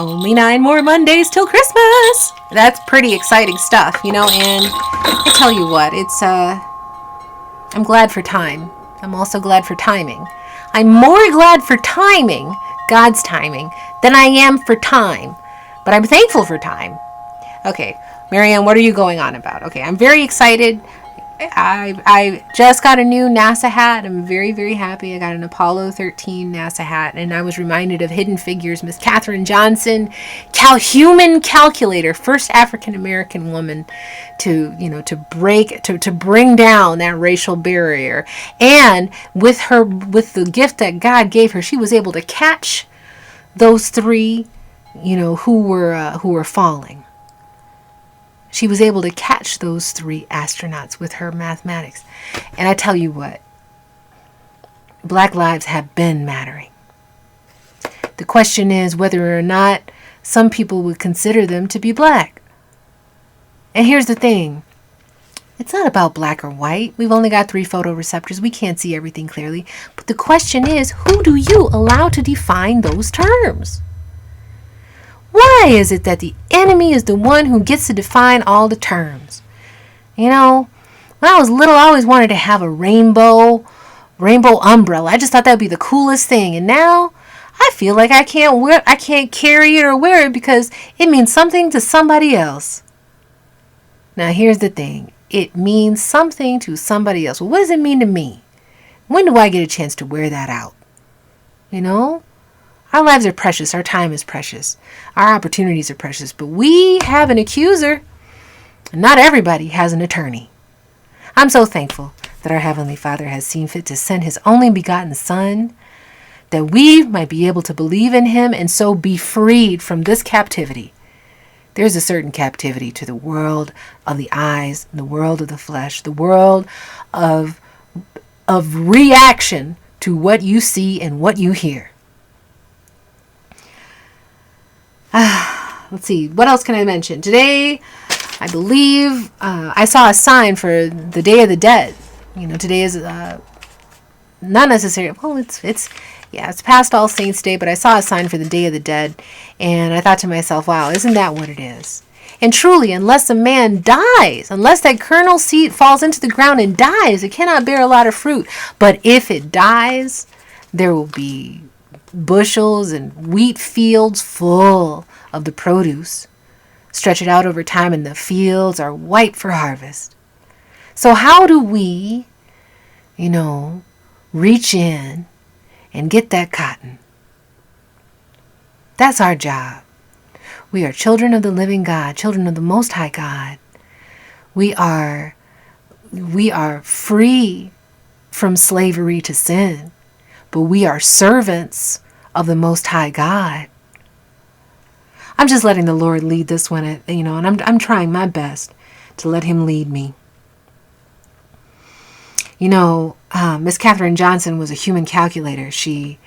only 9 more Mondays till Christmas. That's pretty exciting stuff, and I tell you what, I'm glad for time. I'm also glad for timing. I'm more glad for timing, God's timing, than I am for time. But I'm thankful for time. Okay, Marianne, what are you going on about? Okay, I'm very excited. I just got a new NASA hat. I'm very, very happy. I got an Apollo 13 NASA hat, and I was reminded of Hidden Figures, Miss Katherine Johnson, human calculator, first African American woman to bring down that racial barrier. And with the gift that God gave her, she was able to catch those three, who were falling. She was able to catch those 3 astronauts with her mathematics. And I tell you what, Black lives have been mattering. The question is whether or not some people would consider them to be black. And here's the thing. It's not about black or white. We've only got 3 photoreceptors. We can't see everything clearly. But the question is, who do you allow to define those terms? Why is it that the enemy is the one who gets to define all the terms? When I was little, I always wanted to have a rainbow umbrella. I just thought that would be the coolest thing. And now I feel like I can't carry it or wear it because it means something to somebody else. Now here's the thing. It means something to somebody else. Well, what does it mean to me? When do I get a chance to wear that out? Our lives are precious. Our time is precious. Our opportunities are precious. But we have an accuser. Not everybody has an attorney. I'm so thankful that our Heavenly Father has seen fit to send His only begotten Son, that we might be able to believe in Him and so be freed from this captivity. There's a certain captivity to the world of the eyes, the world of the flesh, the world of reaction to what you see and what you hear. Let's see, what else can I mention? Today, I believe I saw a sign for the Day of the Dead. Today is not necessarily, well, it's past All Saints Day, but I saw a sign for the Day of the Dead, and I thought to myself, wow, isn't that what it is? And truly, unless a man dies, unless that kernel seed falls into the ground and dies, it cannot bear a lot of fruit. But if it dies, there will be bushels and wheat fields full of the produce. Stretch it out over time and the fields are white for harvest. So how do we, reach in and get that cotton? That's our job. We are children of the living God, children of the Most High God. We are free from slavery to sin, but we are servants of the Most High God. I'm just letting the Lord lead this one, and I'm trying my best to let Him lead me. Miss Katherine Johnson was a human calculator. She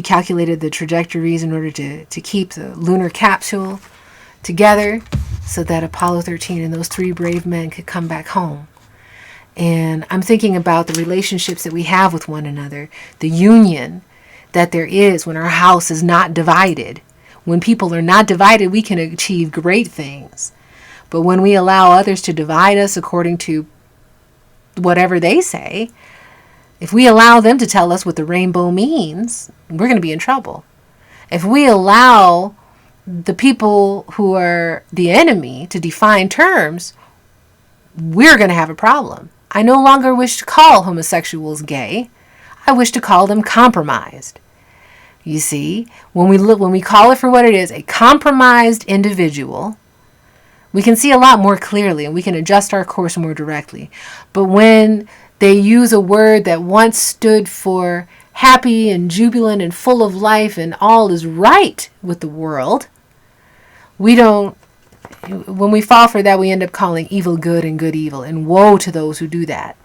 calculated the trajectories in order to keep the lunar capsule together so that Apollo 13 and those 3 brave men could come back home. And I'm thinking about the relationships that we have with one another, the union that there is when our house is not divided. When people are not divided, we can achieve great things. But when we allow others to divide us according to whatever they say, if we allow them to tell us what the rainbow means, we're going to be in trouble. If we allow the people who are the enemy to define terms, we're going to have a problem. I no longer wish to call homosexuals gay. I wish to call them compromised. You see, when we call it for what it is, a compromised individual, we can see a lot more clearly and we can adjust our course more directly. But when they use a word that once stood for happy and jubilant and full of life and all is right with the world, when we fall for that, we end up calling evil good and good evil, and woe to those who do that.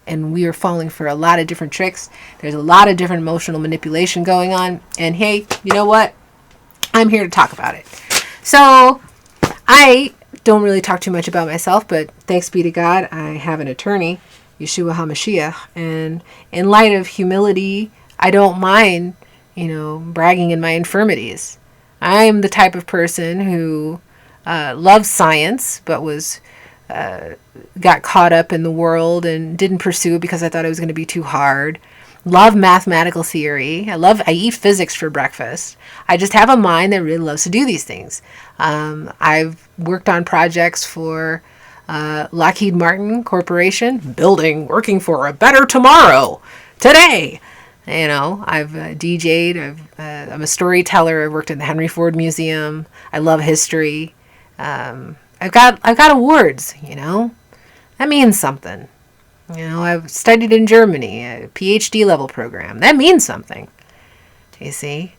And we are falling for a lot of different tricks. There's a lot of different emotional manipulation going on. And hey, you know what? I'm here to talk about it. So I don't really talk too much about myself, but thanks be to God, I have an attorney, Yeshua HaMashiach. And in light of humility, I don't mind, bragging in my infirmities. I'm the type of person who loves science, but got caught up in the world and didn't pursue it because I thought it was going to be too hard. Love mathematical theory. I eat physics for breakfast. I just have a mind that really loves to do these things. I've worked on projects for Lockheed Martin Corporation, working for a better tomorrow, today. I've DJ'd. I'm a storyteller. I've worked at the Henry Ford Museum. I love history. I've got awards. That means something. I've studied in Germany, a PhD level program. That means something. You see?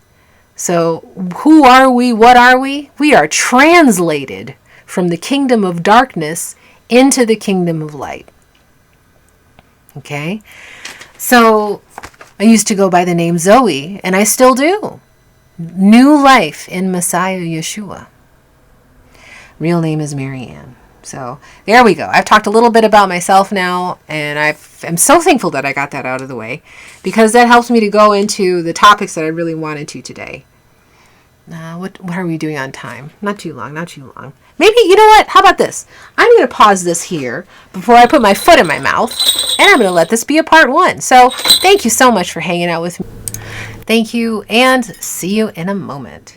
So, who are we? What are we? We are translated from the kingdom of darkness into the kingdom of light. Okay? So, I used to go by the name Zoe, and I still do. New life in Messiah Yeshua. Real name is Marianne. So there we go. I've talked a little bit about myself now, and I'm so thankful that I got that out of the way, because that helps me to go into the topics that I really wanted to today. What are we doing on time? Not too long. Maybe, you know what? How about this? I'm going to pause this here before I put my foot in my mouth, and I'm going to let this be a part 1. So thank you so much for hanging out with me. Thank you, and see you in a moment.